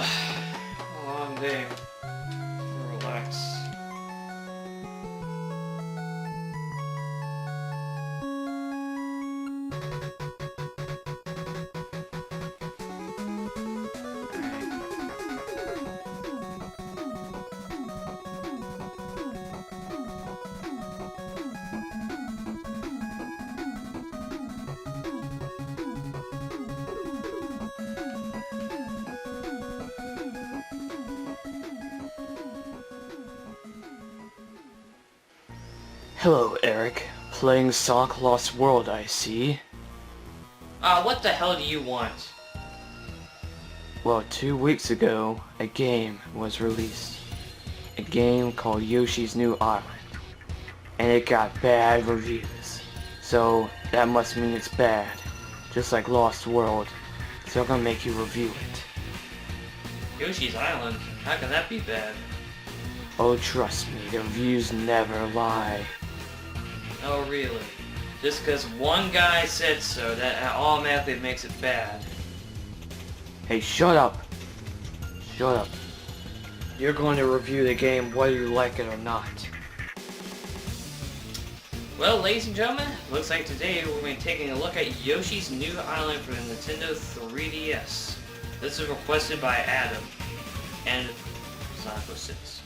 A long day. Relax. Hello, Eric. Playing Sonic Lost World, I see. What the hell do you want? Well, 2 weeks ago, a game was released. A game called Yoshi's New Island. And it got bad reviews. So, that must mean it's bad. Just like Lost World. So I'm gonna make you review it. Yoshi's Island? How can that be bad? Oh, trust me, the reviews never lie. Oh, really? Just because one guy said so, that automatically makes it bad. Hey, shut up! Shut up. You're going to review the game whether you like it or not. Well, ladies and gentlemen, looks like today we're going to be taking a look at Yoshi's New Island for the Nintendo 3DS. This is requested by Adam and Sonic 06.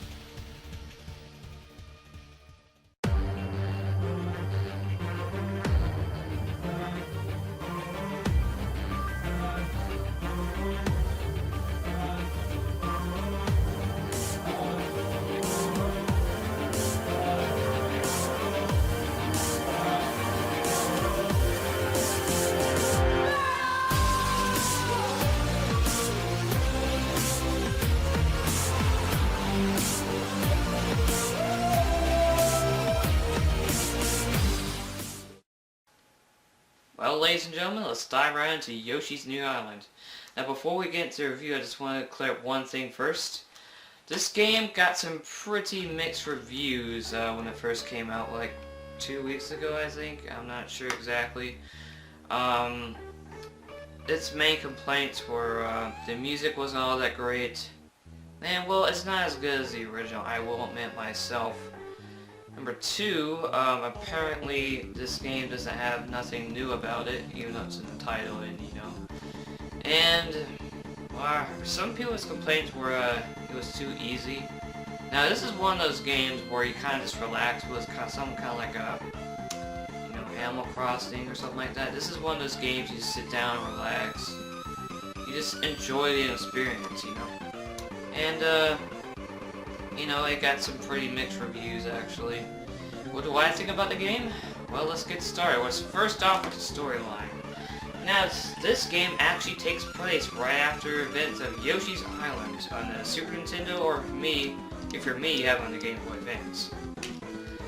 Well, ladies and gentlemen, let's dive right into Yoshi's New Island. Now, before we get into the review, I just want to clear up one thing first. This game got some pretty mixed reviews when it first came out, like 2 weeks ago, I think. I'm not sure exactly. Its main complaints were the music wasn't all that great. And, well, it's not as good as the original, I will admit myself. Number 2, apparently this game doesn't have nothing new about it, even though it's in the title, and you know. And some people's complaints were it was too easy. Now this is one of those games where you kind of just relax. It was something kind of like a, you know, Animal Crossing or something like that. This is one of those games you just sit down and relax. You just enjoy the experience, you know. And you know, it got some pretty mixed reviews, actually. What do I think about the game? Well, let's get started. Let's first off with the storyline. Now, this game actually takes place right after events of Yoshi's Island on the Super Nintendo, or if you're me, you have it on the Game Boy Advance.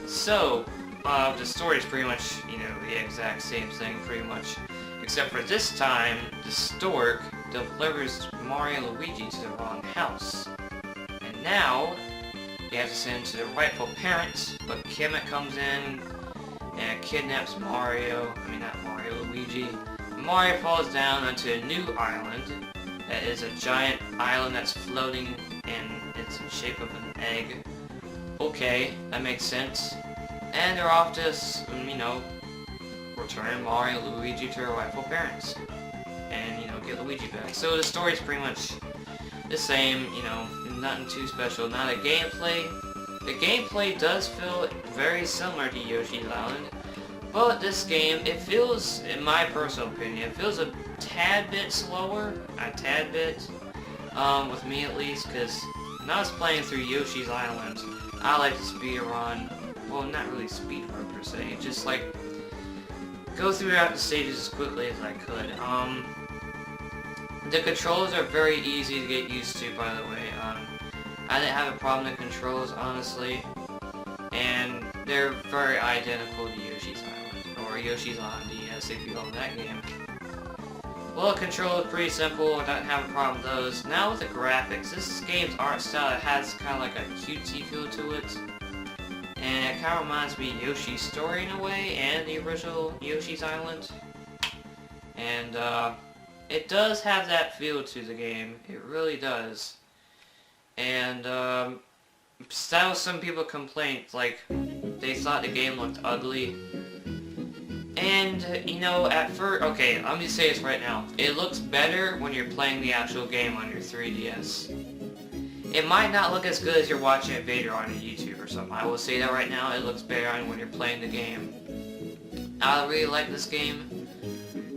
So, the story is pretty much, you know, the exact same thing, pretty much. Except for this time, the stork delivers Mario and Luigi to the wrong house. And now, you have to send it to the rightful parents, but Kemet comes in and kidnaps Mario. I mean, not Mario, Luigi. Mario falls down onto a new island that is a giant island that's floating and it's in the shape of an egg. Okay, that makes sense. And they're off to, you know, return Mario and Luigi to their rightful parents. And, you know, get Luigi back. So the story's pretty much the same, you know, nothing too special. Now the gameplay does feel very similar to Yoshi's Island, but this game, it feels, in my personal opinion, it feels a tad bit slower, with me at least, because when I was playing through Yoshi's Island, I like to speedrun, well, not really speedrun per se, just like, go throughout the stages as quickly as I could. The controls are very easy to get used to, by the way. I didn't have a problem with the controls, honestly, and they're very identical to Yoshi's Island, or Yoshi's on DS if you own that game. Well, the control is pretty simple, I don't have a problem with those. Now with the graphics, this game's art style has kind of like a cutesy feel to it, and it kind of reminds me of Yoshi's Story in a way, and the original Yoshi's Island. And, It does have that feel to the game. It really does. And that was some people's complaints, like they thought the game looked ugly. And you know, at first, okay, let me say this right now. It looks better when you're playing the actual game on your 3DS. It might not look as good as you're watching a video on YouTube or something. I will say that right now. It looks better when you're playing the game. I really like this game.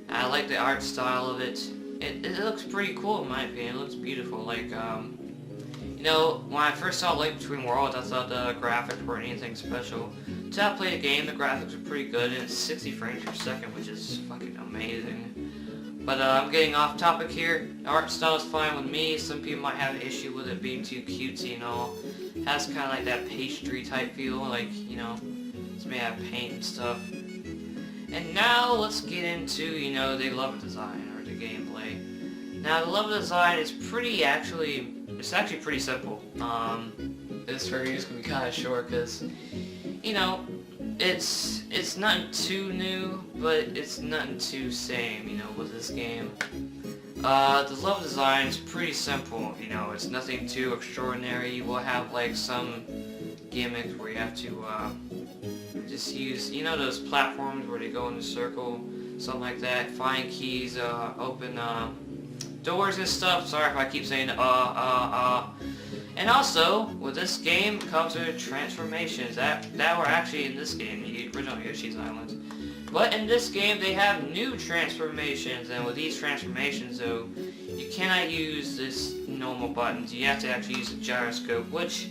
I like the art style of it. It looks pretty cool in my opinion. It looks beautiful. Like, you know, when I first saw Link Between Worlds, I thought the graphics weren't anything special. Until I played the game, the graphics are pretty good, and it's 60 frames per second, which is fucking amazing. But I'm getting off topic here. The art style is fine with me. Some people might have an issue with it being too cutesy and all. It has kind of like that pastry type feel, like, you know, it's made out of paint and stuff. And now let's get into, you know, the level design or the gameplay. Now the level design is pretty it's actually pretty simple. This review is gonna be kind of short because, you know, it's nothing too new, but it's nothing too same, you know, with this game. The level design is pretty simple, you know, it's nothing too extraordinary. You will have like some gimmicks where you have to just use, you know, those platforms where they go in a circle, something like that, find keys, open doors and stuff. Sorry if I keep saying And also, with this game comes with transformations that were actually in this game, the original Yoshi's Island. But in this game, they have new transformations, and with these transformations, though, you cannot use this normal buttons. You have to actually use a gyroscope, which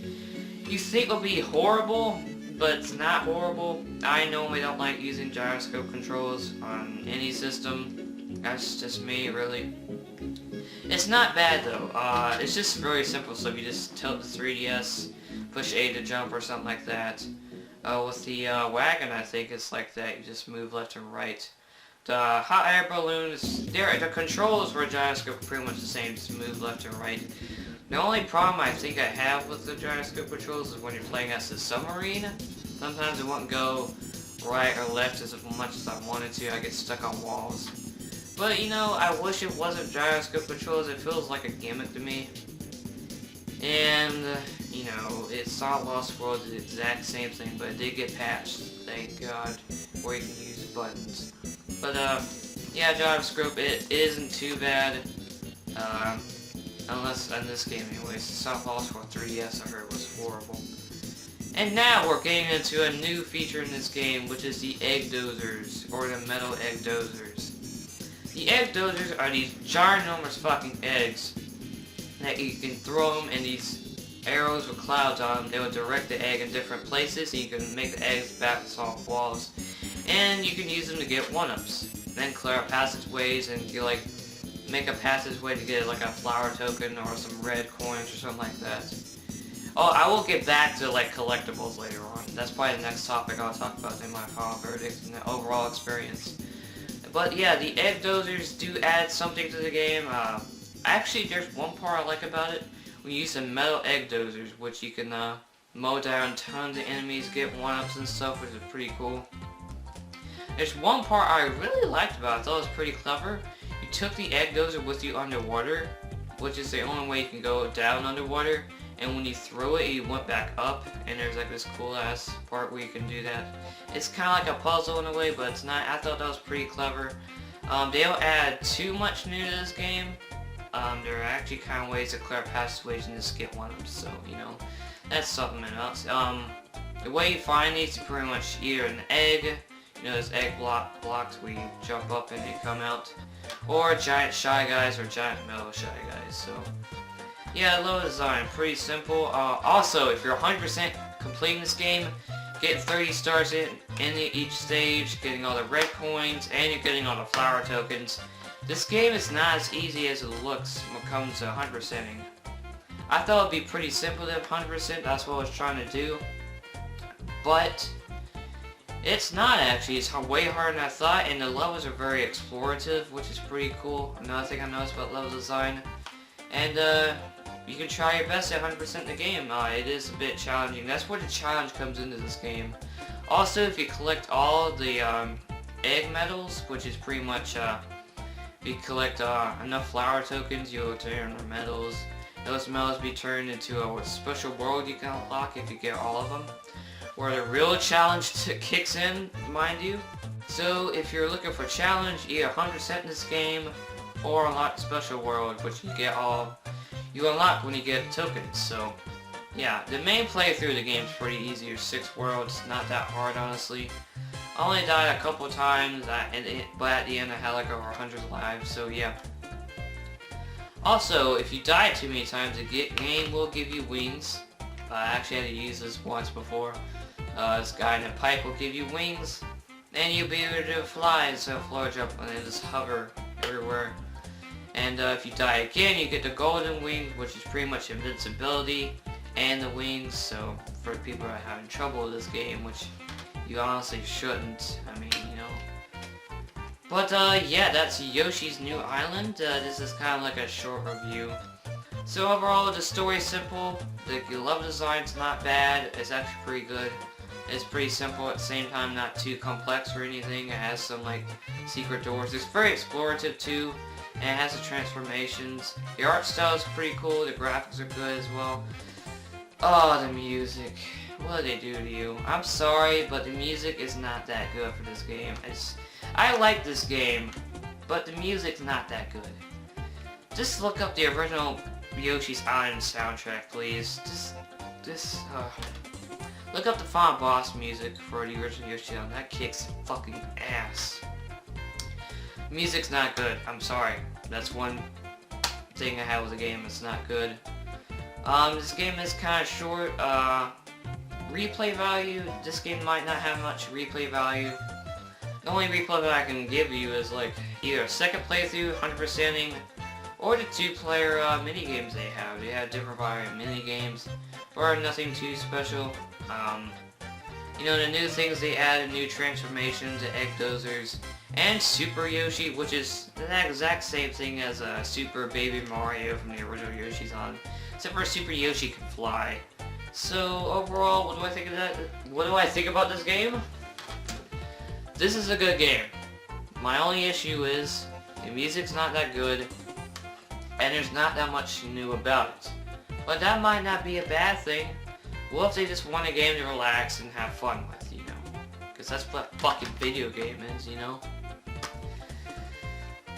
you think will be horrible, but it's not horrible. I normally don't like using gyroscope controls on any system. That's just me, really. It's not bad though. It's just very simple. So if you just tilt the 3DS, push A to jump or something like that. With the wagon, I think it's like that. You just move left and right. The hot air balloons, the controls for a gyroscope are pretty much the same. Just move left and right. The only problem I think I have with the gyroscope controls is when you're playing as a submarine. Sometimes it won't go right or left as much as I wanted to. I get stuck on walls. But, you know, I wish it wasn't gyroscope controls. It feels like a gimmick to me. And, you know, it's not Lost World, it's the exact same thing, but it did get patched, thank God, where you can use buttons. But, yeah, gyroscope, it isn't too bad. Unless, in this game anyways, South Lost World 3DS I heard was horrible. And now we're getting into a new feature in this game, which is the egg dozers, or the metal egg dozers. The egg dozers are these ginormous fucking eggs that you can throw them in these arrows with clouds on them. They will direct the egg in different places, and you can make the eggs bounce off walls. And you can use them to get 1-ups. Then clear out passageways and you like make a passageway to get like a flower token or some red coins or something like that. Oh, I will get back to like collectibles later on. That's probably the next topic I'll talk about in my final verdict and the overall experience. But yeah, the egg dozers do add something to the game. Actually, there's one part I like about it. We use the metal egg dozers, which you can mow down tons of enemies, get 1-ups and stuff, which is pretty cool. There's one part I really liked about it. I thought it was pretty clever. You took the egg dozer with you underwater, which is the only way you can go down underwater. And when you throw it, you went back up, and there's like this cool ass part where you can do that. It's kind of like a puzzle in a way, but it's not. I thought that was pretty clever. They don't add too much new to this game. There are actually kind of ways to clear passageways and just get 1-ups, so you know, that's something else. The way you find these is pretty much either an egg, you know, those egg blocks where you jump up and they come out, or giant Shy Guys or giant metal Shy Guys. So. Yeah, level design, pretty simple. Also, if you're 100% completing this game, get 30 stars in each stage, getting all the red coins, and you're getting all the flower tokens. This game is not as easy as it looks when it comes to 100%ing. I thought it would be pretty simple to 100%, that's what I was trying to do. But, it's not actually, it's way harder than I thought, and the levels are very explorative, which is pretty cool. Another thing I noticed about level design. And, you can try your best at 100% in the game. It is a bit challenging. That's where the challenge comes into this game. Also, if you collect all the egg medals, which is pretty much If you collect enough flower tokens, you'll turn medals. Those medals be turned into a special world you can unlock if you get all of them. Where the real challenge kicks in, mind you. So if you're looking for challenge, either 100% in this game or unlock special world, which you unlock when you get tokens. So yeah, the main playthrough of the game is pretty easy. There's 6 worlds, not that hard honestly. I only died a couple times, but at the end I had like over 100 lives, so yeah. Also, if you die too many times, the game will give you wings. I actually had to use this once before. This guy in a pipe will give you wings, and you'll be able to fly instead of float up and then just hover everywhere. And if you die again, you get the golden wing, which is pretty much invincibility and the wings. So for people who are having trouble with this game, which you honestly shouldn't, I mean, you know. But yeah, that's Yoshi's New Island. This is kind of like a short review. So overall, the story's simple. The level design's not bad. It's actually pretty good. It's pretty simple at the same time, not too complex or anything. It has some like secret doors. It's very explorative too, and it has the transformations. The art style is pretty cool. The graphics are good as well. Oh, the music. What did they do to you? I'm sorry, but the music is not that good for this game. I like this game, but the music's not that good. Just look up the original Yoshi's Island soundtrack, please. Look up the Final Boss music for the original Yoshi Island. That kicks fucking ass. Music's not good. I'm sorry. That's one thing I have with the game. It's not good. This game is kind of short. Replay value. This game might not have much replay value. The only replay that I can give you is like either a second playthrough, 100%ing, or the 2-player mini games they have. They have different variety of mini games, but nothing too special. You know, the new things they added, new transformations, the Egg Dozers, and Super Yoshi, which is the exact same thing as Super Baby Mario from the original Yoshi's Island, except for Super Yoshi can fly. So overall, what do I think of that? What do I think about this game? This is a good game. My only issue is the music's not that good, and there's not that much new about it. But that might not be a bad thing. What if they just want a game to relax and have fun with, you know? Because that's what a fucking video game is, you know?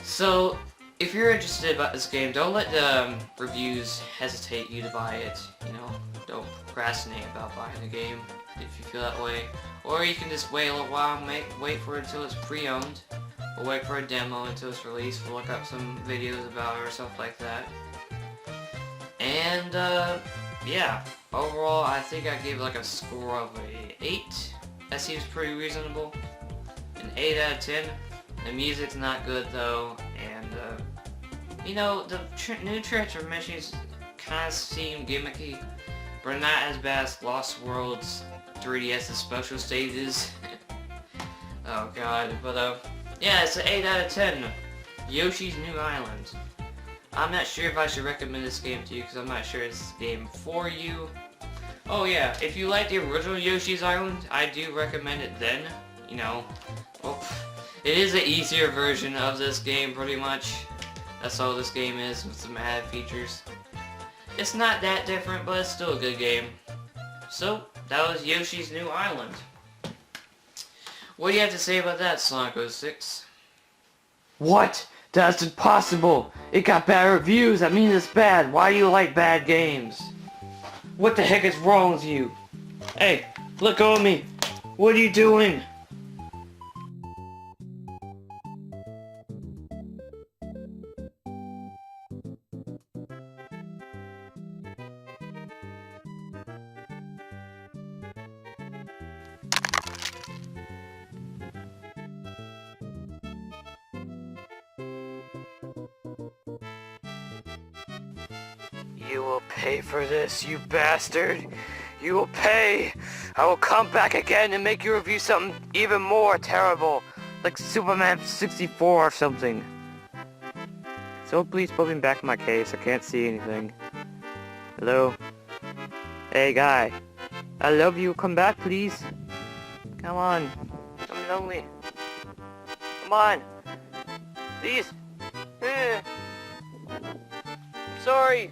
So, if you're interested about this game, don't let the reviews hesitate you to buy it, you know? Don't procrastinate about buying the game if you feel that way. Or you can just wait a little while, wait for it until it's pre-owned, or wait for a demo until it's released, or look up some videos about it or stuff like that. And, yeah, overall I think I gave like a score of a 8. That seems pretty reasonable. An 8 out of 10. The music's not good though, and, you know, the new transformations kind of seem gimmicky, but not as bad as Lost World's 3DS's special stages. Oh god, but yeah, it's an 8 out of 10. Yoshi's New Island. I'm not sure if I should recommend this game to you, because I'm not sure it's the game for you. Oh yeah, if you like the original Yoshi's Island, I do recommend it then. You know, well, it is an easier version of this game, pretty much. That's all this game is, with some added features. It's not that different, but it's still a good game. So, that was Yoshi's New Island. What do you have to say about that, Sonic06? What? That's impossible! It got bad reviews, that means it's bad. Why do you like bad games? What the heck is wrong with you? Hey, let go of me! What are you doing? You will pay for this, you bastard! You will pay! I will come back again and make you review something even more terrible, like Superman 64 or something. So please put me back in my case, I can't see anything. Hello? Hey guy, I love you, come back please. Come on, I'm lonely. Come on, please. Sorry,